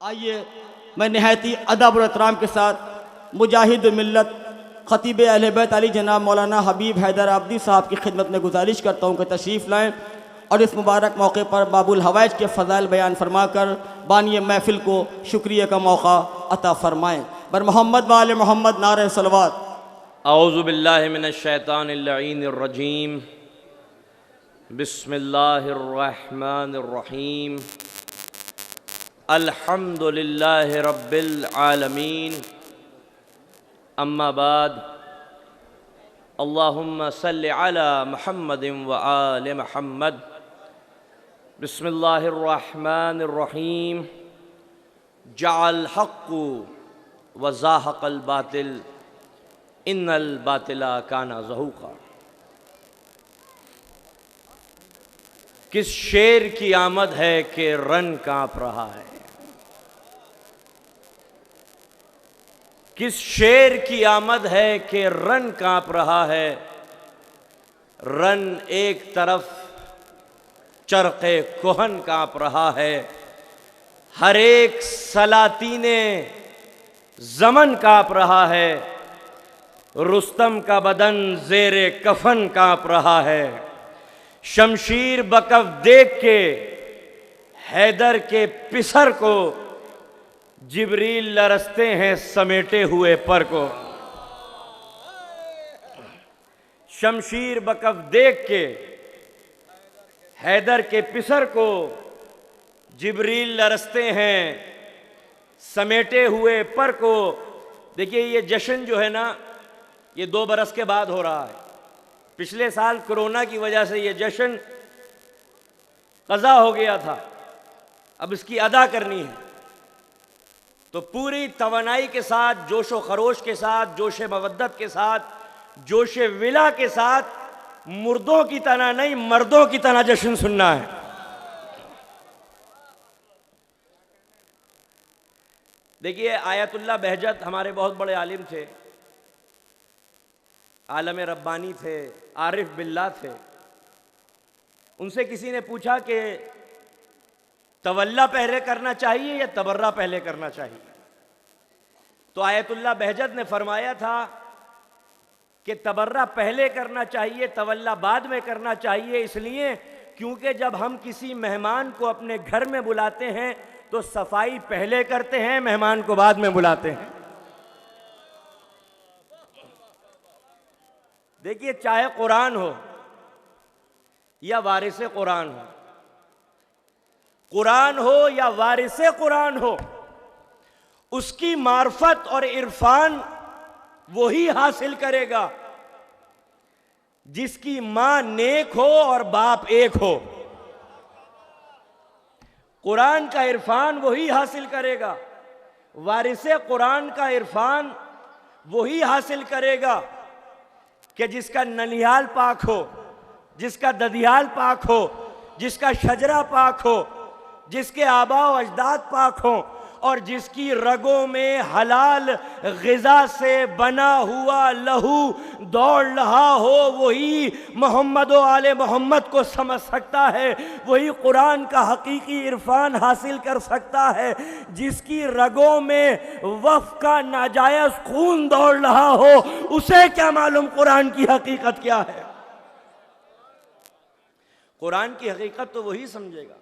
آئیے میں نہایت ہی ادب اور احترام کے ساتھ مجاہد ملت خطیب اہل بیت علی جناب مولانا حبیب حیدر عابدی صاحب کی خدمت میں گزارش کرتا ہوں کہ تشریف لائیں اور اس مبارک موقع پر باب الحوائج کے فضائل بیان فرما کر بانی محفل کو شکریہ کا موقع عطا فرمائیں۔ بر محمد و آل محمد نعرہ صلوات۔ اعوذ باللہ من الشیطان اللعین الرجیم، بسم اللہ الرحمن الرحیم، الحمد للہ رب العالمین، اما بعد، اللہم صل علی محمد و آل محمد۔ بسم اللہ الرحمن الرحیم، جاء الحق وزاحق الباطل ان الباطل کان زہوقا۔ کس شیر کی آمد ہے کہ رن کانپ رہا ہے، کس شیر کی آمد ہے کہ رن کانپ رہا ہے، رن ایک طرف چرخ کہن کانپ رہا ہے، ہر ایک سلاطین زمن کانپ رہا ہے، رستم کا بدن زیر کفن کانپ رہا ہے، شمشیر بکف دیکھ کے حیدر کے پسر کو جبریل لرزتے ہیں سمیٹے ہوئے پر کو۔ شمشیر بکف دیکھ کے حیدر کے پسر کو جبریل لرزتے ہیں سمیٹے ہوئے پر کو۔ دیکھیے یہ جشن جو ہے نا، یہ 2 برس کے بعد ہو رہا ہے۔ پچھلے سال کرونا کی وجہ سے یہ جشن قضا ہو گیا تھا، اب اس کی ادا کرنی ہے، تو پوری توانائی کے ساتھ، جوش و خروش کے ساتھ، جوش مودت کے ساتھ، جوش ولا کے ساتھ، مردوں کی طرح نہیں مردوں کی طرح جشن سننا ہے۔ دیکھیے آیت اللہ بہجت ہمارے بہت بڑے عالم تھے، عالم ربانی تھے، عارف باللہ تھے۔ ان سے کسی نے پوچھا کہ تولا پہلے کرنا چاہیے یا تبرہ پہلے کرنا چاہیے؟ تو آیت اللہ بہجت نے فرمایا تھا کہ تبرہ پہلے کرنا چاہیے، تولا بعد میں کرنا چاہیے، اس لیے کیونکہ جب ہم کسی مہمان کو اپنے گھر میں بلاتے ہیں تو صفائی پہلے کرتے ہیں، مہمان کو بعد میں بلاتے ہیں۔ دیکھیے چاہے قرآن ہو یا وارث قرآن ہو، قرآن ہو یا وارث قرآن ہو، اس کی معرفت اور عرفان وہی حاصل کرے گا جس کی ماں نیک ہو اور باپ ایک ہو۔ قرآن کا عرفان وہی حاصل کرے گا، وارث قرآن کا عرفان وہی حاصل کرے گا کہ جس کا ننیال پاک ہو، جس کا ددیال پاک ہو، جس کا شجرہ پاک ہو، جس کے آباء و اجداد پاک ہوں، اور جس کی رگوں میں حلال غذا سے بنا ہوا لہو دوڑ رہا ہو، وہی محمد و آل محمد کو سمجھ سکتا ہے، وہی قرآن کا حقیقی عرفان حاصل کر سکتا ہے۔ جس کی رگوں میں وف کا ناجائز خون دوڑ رہا ہو، اسے کیا معلوم قرآن کی حقیقت کیا ہے؟ قرآن کی حقیقت تو وہی سمجھے گا،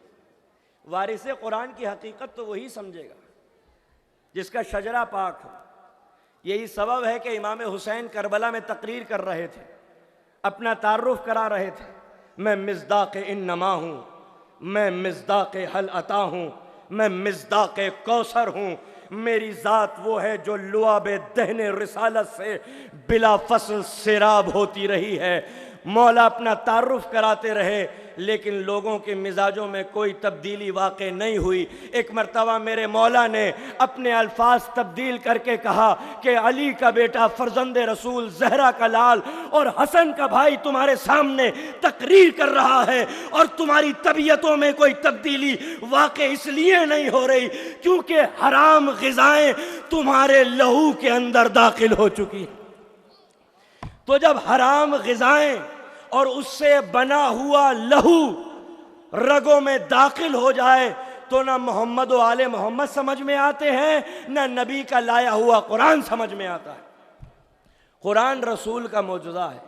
وارث قرآن کی حقیقت تو وہی سمجھے گا جس کا شجرہ پاک ہو۔ یہی سبب ہے کہ امام حسین کربلا میں تقریر کر رہے تھے، اپنا تعارف کرا رہے تھے، میں مصداق انما ہوں، میں مصداق حل عطا ہوں، میں مصداق کوثر ہوں، میری ذات وہ ہے جو لعاب دہن رسالت سے بلا فصل سیراب ہوتی رہی ہے۔ مولا اپنا تعارف کراتے رہے لیکن لوگوں کے مزاجوں میں کوئی تبدیلی واقع نہیں ہوئی۔ ایک مرتبہ میرے مولا نے اپنے الفاظ تبدیل کر کے کہا کہ علی کا بیٹا فرزند رسول، زہرا کا لال اور حسن کا بھائی تمہارے سامنے تقریر کر رہا ہے، اور تمہاری طبیعتوں میں کوئی تبدیلی واقع اس لیے نہیں ہو رہی کیونکہ حرام غذائیں تمہارے لہو کے اندر داخل ہو چکی۔ تو جب حرام غذائیں اور اس سے بنا ہوا لہو رگوں میں داخل ہو جائے تو تو نہ محمد و آل محمد سمجھ میں آتے ہیں، نہ نبی کا لایا ہوا قرآن سمجھ میں آتا ہے۔ قرآن رسول کا معجزہ ہے،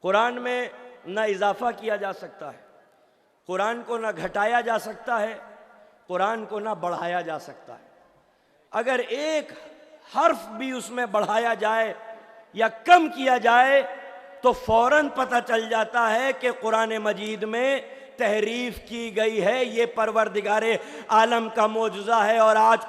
قرآن میں نہ اضافہ کیا جا سکتا ہے، قرآن کو نہ گھٹایا جا سکتا ہے، قرآن کو نہ بڑھایا جا سکتا ہے۔ اگر ایک حرف بھی اس میں بڑھایا جائے یا کم کیا جائے تو فوراً پتہ چل جاتا ہے کہ قرآن مجید میں تحریف کی گئی ہے۔ یہ پروردگار عالم کا معجزہ ہے۔ اور آج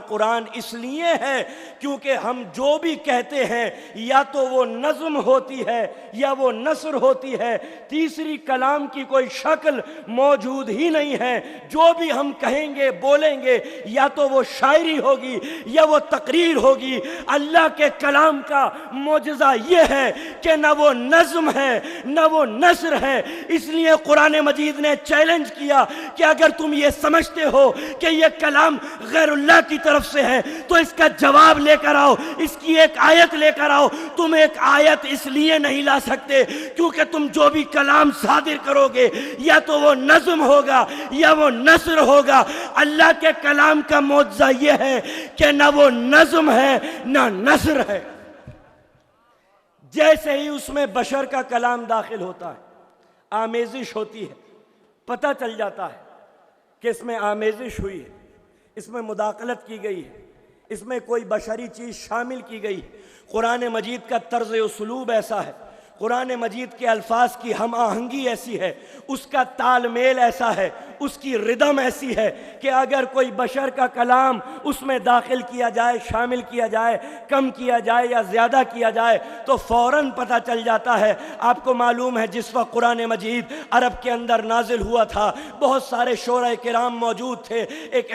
قرآن اس لیے ہے کیونکہ ہم جو بھی کہتے ہیں یا تو وہ نظم ہوتی ہے یا وہ نثر ہوتی ہے، تیسری کلام کی کوئی شکل موجود ہی نہیں ہے۔ جو بھی ہم کہیں گے بولیں گے یا تو وہ شاعری ہوگی یا وہ تقریر ہوگی۔ اللہ کے کلام کا معجزہ یہ ہے کہ نہ وہ نظم ہے نہ وہ نثر ہے۔ اس لیے قرآن مجید نے چیلنج کیا کہ اگر تم یہ سمجھتے ہو کہ یہ کلام غیر اللہ کی طرف سے ہے تو اس کا جواب لے کر آؤ، اس کی ایک آیت لے کر آؤ۔ تم ایک آیت اس لیے نہیں لا سکتے کیونکہ تم جو بھی کلام صادر کرو گے یا تو وہ نظم ہوگا یا وہ نثر ہوگا۔ اللہ کے کلام کا معجزہ یہ ہے کہ نہ وہ نظم ہے نہ نثر ہے۔ جیسے ہی اس میں بشر کا کلام داخل ہوتا ہے، آمیزش ہوتی ہے، پتہ چل جاتا ہے کہ اس میں آمیزش ہوئی ہے، اس میں مداخلت کی گئی ہے، اس میں کوئی بشری چیز شامل کی گئی۔ قرآن مجید کا طرز اسلوب ایسا ہے، قرآن مجید کے الفاظ کی ہم آہنگی ایسی ہے، اس کا تال میل ایسا ہے، اس کی ردم ایسی ہے کہ اگر کوئی بشر کا کلام اس میں داخل کیا جائے، شامل کیا جائے، کم کیا جائے یا زیادہ کیا جائے تو فوراً پتہ چل جاتا ہے۔ آپ کو معلوم ہے جس وقت قرآن مجید عرب کے اندر نازل ہوا تھا، بہت سارے شعراء کرام موجود تھے۔ ایک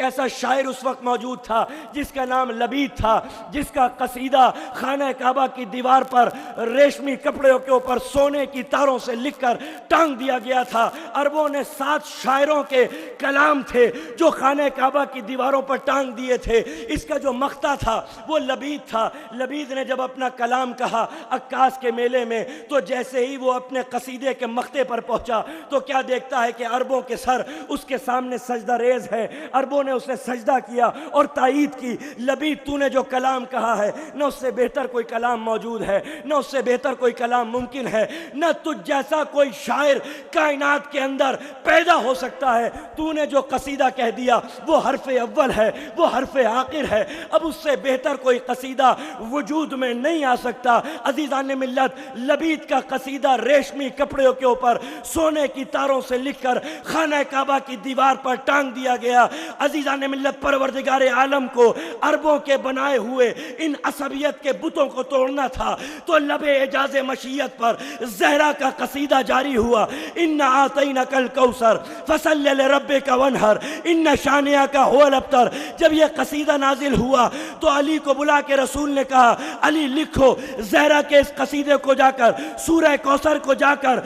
ایسا شاعر اس وقت موجود تھا جس کا نام لبید تھا، جس کا قصیدہ خانہ کعبہ کی دیوار پر ریشمی کپڑوں کے اوپر سونے کی تاروں سے لکھ کر ٹانگ دیا گیا تھا۔ عربوں نے 7 شاعروں کے کلام تھے جو خانہ کعبہ کی دیواروں پر ٹانگ دیے تھے۔ اس کا جو مقطع تھا وہ لبید تھا۔ لبید نے جب اپنا کلام کہا عکاس کے میلے میں تو جیسے ہی وہ اپنے قصیدے کے مقطع پر پہنچا تو کیا دیکھتا ہے کہ عربوں کے سر اس کے سامنے سجدہ ریز ہے۔ عربوں نے اسے سجدہ کیا اور تائید کی، لبید تو نے جو کلام کہا ہے نہ اس سے بہتر کوئی کلام موجود ہے، نہ اس سے بہتر کوئی کلام ممکن ہے، نہ تجھ جیسا کوئی شاعر کائنات کے اندر پیدا ہو سکتا ہے۔ تو نے جو قصیدہ کہہ دیا وہ حرف اول ہے، وہ حرف آخر ہے، اب اس سے بہتر کوئی قصیدہ وجود میں نہیں آ سکتا۔ عزیزان ملت، لبید کا قصیدہ ریشمی کپڑوں کے اوپر سونے کی تاروں سے لکھ کر خانہ کعبہ کی دیوار پر ٹانگ دیا گیا۔ عزیزان ملت، پروردگار عالم کو عربوں کے بنائے ہوئے ان عصبیت کے بتوں کو توڑنا تھا تو لب اعجاز مشیت پر زہرا کا قصیدہ جاری ہوا۔ ان آتینک الکوثر فصل لربک وانحر ان شانئک هو الابتر۔ جب یہ قصیدہ نازل ہوا تو علی کو بلا کے رسول نے کہا علی لکھو زہرا کے اس قصیدے کو جا کر سورہ کوثر کو جا کر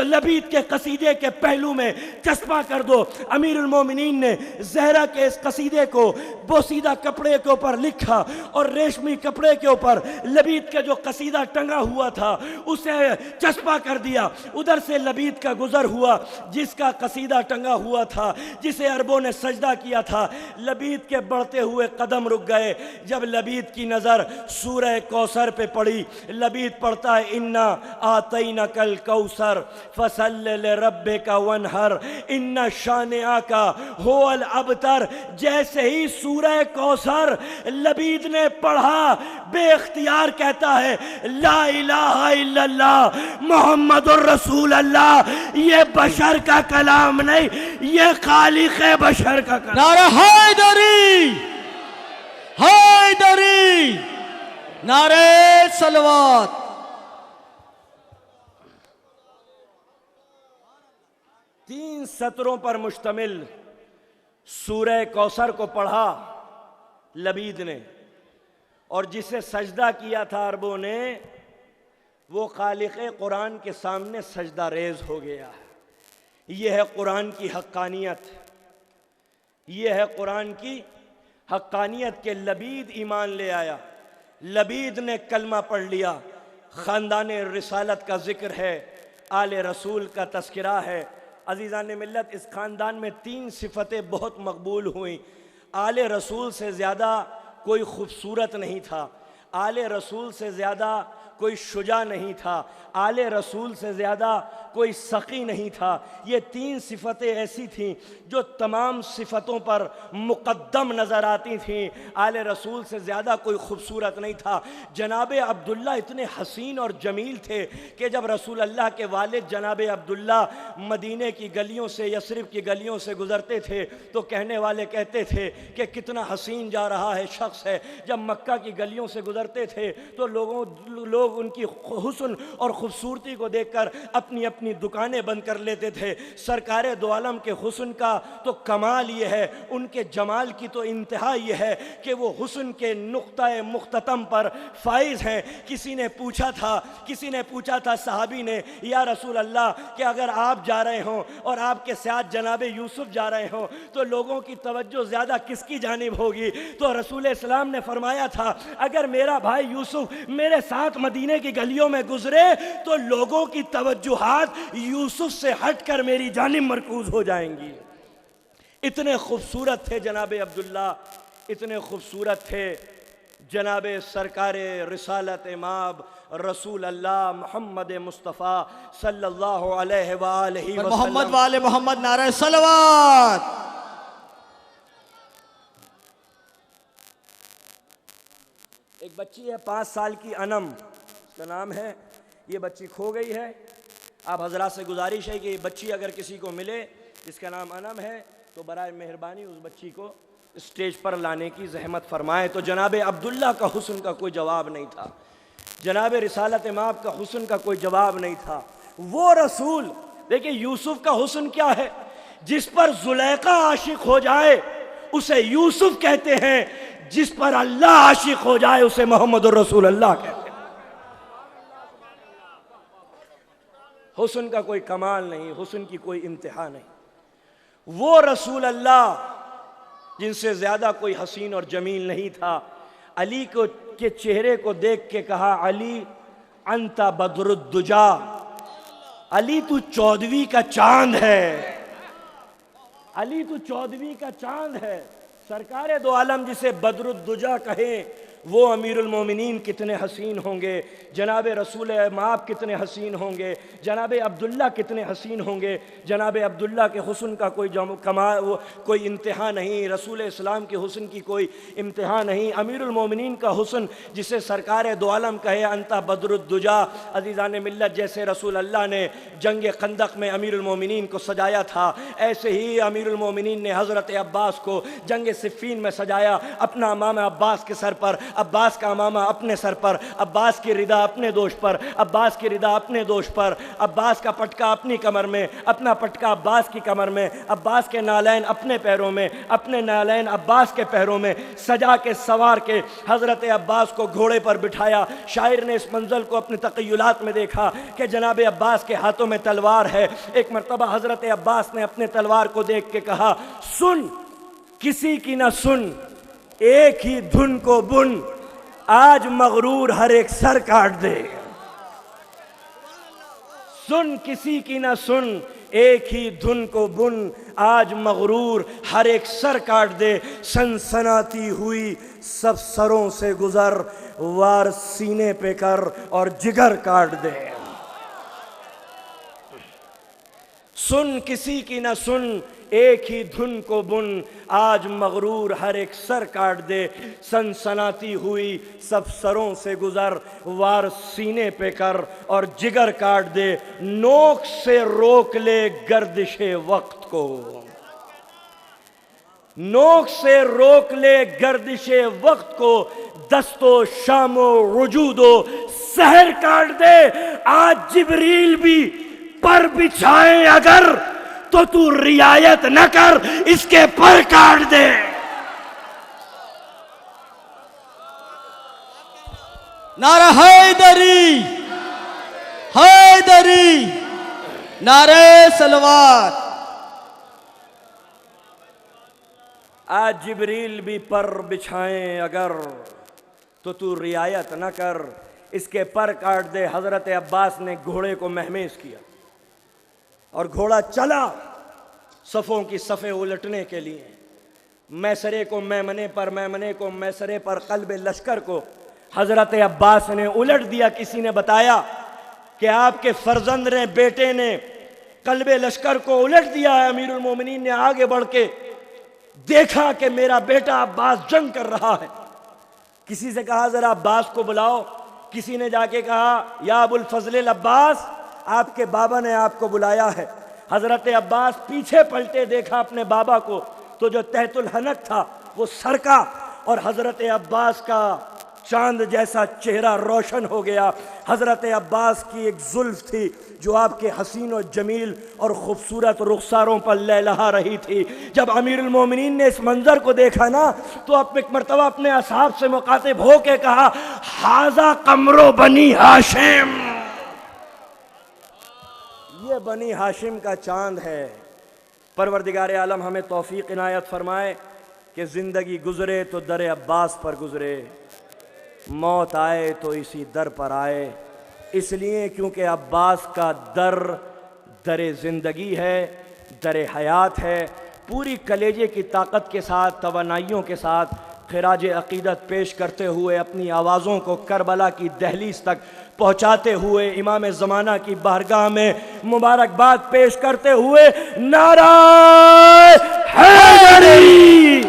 لبید کے قصیدے کے پہلو میں چسپاں کر دو۔ امیر المومنین نے زہرا کے اس قصیدے کو بوسیدہ کپڑے کے اوپر لکھا اور ریشمی کپڑے کے اوپر لبید کا جو قصیدہ ٹنگا ہوا تھا اسے چسپاں کر دیا۔ ادھر سے لبید کا گزر ہوا جس کا قصیدہ ٹنگا ہوا تھا، جسے عربوں نے سجدہ کیا تھا۔ لبید کے بڑھتے ہوئے قدم رک گئے جب لبید کی نظر سورہ کوثر پہ پڑی۔ لبید پڑھتا ہے انا آتینک الکوثر فصل لربک وانحر ان شانئک هو الابتر۔ جیسے ہی سورہ کوثر لبید نے پڑھا بے اختیار کہتا ہے لا الہ الا اللہ محمد الرسول اللہ۔ یہ بشر کا کلام نہیں، یہ خالق بشر کا کلام۔ نعرہ حیدری، حیدری، نعرہ صلوات۔ 3 سطروں پر مشتمل سورہ کوثر کو پڑھا لبید نے، اور جسے سجدہ کیا تھا عربوں نے وہ خالق قرآن کے سامنے سجدہ ریز ہو گیا۔ یہ ہے قرآن کی حقانیت، یہ ہے قرآن کی حقانیت کہ لبید ایمان لے آیا، لبید نے کلمہ پڑھ لیا، خاندان رسالت کا ذکر ہے، آل رسول کا تذکرہ ہے، عزیزان ملت، اس خاندان میں 3 صفتیں بہت مقبول ہوئیں۔ آل رسول سے زیادہ کوئی خوبصورت نہیں تھا، آل رسول سے زیادہ کوئی شجاع نہیں تھا، آل رسول سے زیادہ کوئی سخی نہیں تھا۔ یہ 3 صفتیں ایسی تھیں جو تمام صفتوں پر مقدم نظر آتی تھیں۔ آل رسول سے زیادہ کوئی خوبصورت نہیں تھا۔ جناب عبداللہ اتنے حسین اور جمیل تھے کہ جب رسول اللہ کے والد جناب عبداللہ مدینے کی گلیوں سے، یثرب کی گلیوں سے گزرتے تھے تو کہنے والے کہتے تھے کہ کتنا حسین جا رہا ہے شخص ہے۔ جب مکہ کی گلیوں سے گزرتے تھے تو لوگ ان کی حسن اور خوبصورتی کو دیکھ کر اپنی اپنی دکانیں بند کر لیتے تھے۔ سرکار دو عالم کے حسن کا تو کمال یہ ہے، ان کے جمال کی تو انتہا یہ ہے کہ وہ حسن کے نقطہ مختتم پر فائز ہیں۔ کسی نے پوچھا تھا صحابی نے، یا رسول اللہ کہ اگر آپ جا رہے ہوں اور آپ کے ساتھ جناب یوسف جا رہے ہوں تو لوگوں کی توجہ زیادہ کس کی جانب ہوگی؟ تو رسول اسلام نے فرمایا تھا اگر میرا بھائی یوسف میرے ساتھ مدینے کی گلیوں میں گزرے تو لوگوں کی توجہات یوسف سے ہٹ کر میری جانب مرکوز ہو جائیں گی۔ اتنے خوبصورت تھے جناب عبداللہ، اتنے خوبصورت تھے جناب سرکار رسالت امام رسول اللہ محمد مصطفیٰ صلی اللہ علیہ وآلہ وسلم۔ محمد والے محمد نعرہ صلوات۔ ایک بچی ہے 5 سال کی انم، اس کا نام ہے، یہ بچی کھو گئی ہے۔ آپ حضرات سے گزارش ہے کہ یہ بچی اگر کسی کو ملے جس کا نام انم ہے تو برائے مہربانی اس بچی کو اسٹیج پر لانے کی زحمت فرمائے۔ تو جناب عبداللہ کا حسن کا کوئی جواب نہیں تھا، جناب رسالت امام کا حسن کا کوئی جواب نہیں تھا۔ وہ رسول، دیکھیں یوسف کا حسن کیا ہے، جس پر زلیخا عاشق ہو جائے اسے یوسف کہتے ہیں، جس پر اللہ عاشق ہو جائے اسے محمد الرسول اللہ کہتے ہیں۔ حسن کا کوئی کمال نہیں، حسن کی کوئی انتہا نہیں۔ وہ رسول اللہ جن سے زیادہ کوئی حسین اور جمیل نہیں تھا، علی کے چہرے کو دیکھ کے کہا علی انت بدر الدجا، علی تو 14ویں کا چاند ہے، علی تو 14ویں کا چاند ہے۔ سرکار دو عالم جسے بدر الدجا کہیں وہ امیر المومنین کتنے حسین ہوں گے، جناب رسول مآب کتنے حسین ہوں گے، جناب عبداللہ کتنے حسین ہوں گے۔ جناب عبداللہ کے حسن کا کوئی انتہا نہیں، رسول اسلام کے حسن کی کوئی انتہا نہیں۔ امیر المومنین کا حسن جسے سرکار دو عالم کہے انت بدر الدجا۔ عزیزان ملت، جیسے رسول اللہ نے جنگ خندق میں امیر المومنین کو سجایا تھا، ایسے ہی امیر المومنین نے حضرت عباس کو جنگ صفین میں سجایا، اپنا امامہ عباس کے سر پر، عباس کا امامہ اپنے سر پر، عباس کی ردا اپنے دوش پر، عباس کی ردا اپنے دوش پر، عباس کا پٹکا اپنی کمر میں، اپنا پٹکا عباس کی کمر میں، عباس کے نالین اپنے پیروں میں، اپنے نالین عباس کے پیروں میں، سجا کے سوار کے حضرت عباس کو گھوڑے پر بٹھایا۔ شاعر نے اس منظر کو اپنے تخیلات میں دیکھا کہ جناب عباس کے ہاتھوں میں تلوار ہے۔ ایک مرتبہ حضرت عباس نے اپنے تلوار کو دیکھ کے کہا سن کسی کی نہ سن، ایک ہی دھن کو بن، آج مغرور ہر ایک سر کاٹ دے۔ سن کسی کی نہ سن، ایک ہی دھن کو بن، آج مغرور ہر ایک سر کاٹ دے۔ سنسناتی ہوئی سب سروں سے گزر، وار سینے پہ کر اور جگر کاٹ دے۔ سن کسی کی نہ سن، ایک ہی دھن کو بن، آج مغرور ہر ایک سر کاٹ دے۔ سنسناتی ہوئی سب سروں سے گزر، وار سینے پہ کر اور جگر کاٹ دے۔ نوک سے روک لے گردش وقت کو، نوک سے روک لے گردش وقت کو، دست و شام و وجود و سحر کاٹ دے۔ آج جبریل بھی پر بچھائیں اگر تو رعایت نہ کر، اس کے پر کاٹ دے۔ نعرہ حیدری، حیدری، نعرہ صلوات۔ آج جبریل بھی پر بچھائیں اگر تو رعایت نہ کر، اس کے پر کاٹ دے۔ حضرت عباس نے گھوڑے کو مہمیز کیا، اور گھوڑا چلا صفوں کی صفیں الٹنے کے لیے، میسرے کو میمنے پر، میمنے کو میسرے پر، قلب لشکر کو حضرت عباس نے الٹ دیا۔ کسی نے بتایا کہ آپ کے فرزند نے، بیٹے نے قلب لشکر کو الٹ دیا ہے۔ امیر المومنین نے آگے بڑھ کے دیکھا کہ میرا بیٹا عباس جنگ کر رہا ہے، کسی سے کہا ذرا عباس کو بلاؤ۔ کسی نے جا کے کہا یا ابو الفضل العباس، آپ کے بابا نے آپ کو بلایا ہے۔ حضرت عباس پیچھے پلٹے، دیکھا اپنے بابا کو تو جو تحت الحنک تھا وہ سرکا، اور حضرت عباس کا چاند جیسا چہرہ روشن ہو گیا۔ حضرت عباس کی ایک زلف تھی جو آپ کے حسین و جمیل اور خوبصورت رخساروں پر لہلہا رہی تھی۔ جب امیر المومنین نے اس منظر کو دیکھا نا تو ایک مرتبہ اپنے اصحاب سے مخاطب ہو کے کہا ھذا قمر بنی ہاشم، یہ بنی ہاشم کا چاند ہے۔ پروردگار عالم ہمیں توفیق عنایت فرمائے کہ زندگی گزرے تو در عباس پر گزرے، موت آئے تو اسی در پر آئے، اس لیے کیونکہ عباس کا در زندگی ہے، در حیات ہے۔ پوری کلیجے کی طاقت کے ساتھ، توانائیوں کے ساتھ خراج عقیدت پیش کرتے ہوئے، اپنی آوازوں کو کربلا کی دہلیز تک پہنچاتے ہوئے، امام زمانہ کی بارگاہ میں مبارکباد پیش کرتے ہوئے، نعرہ حیدری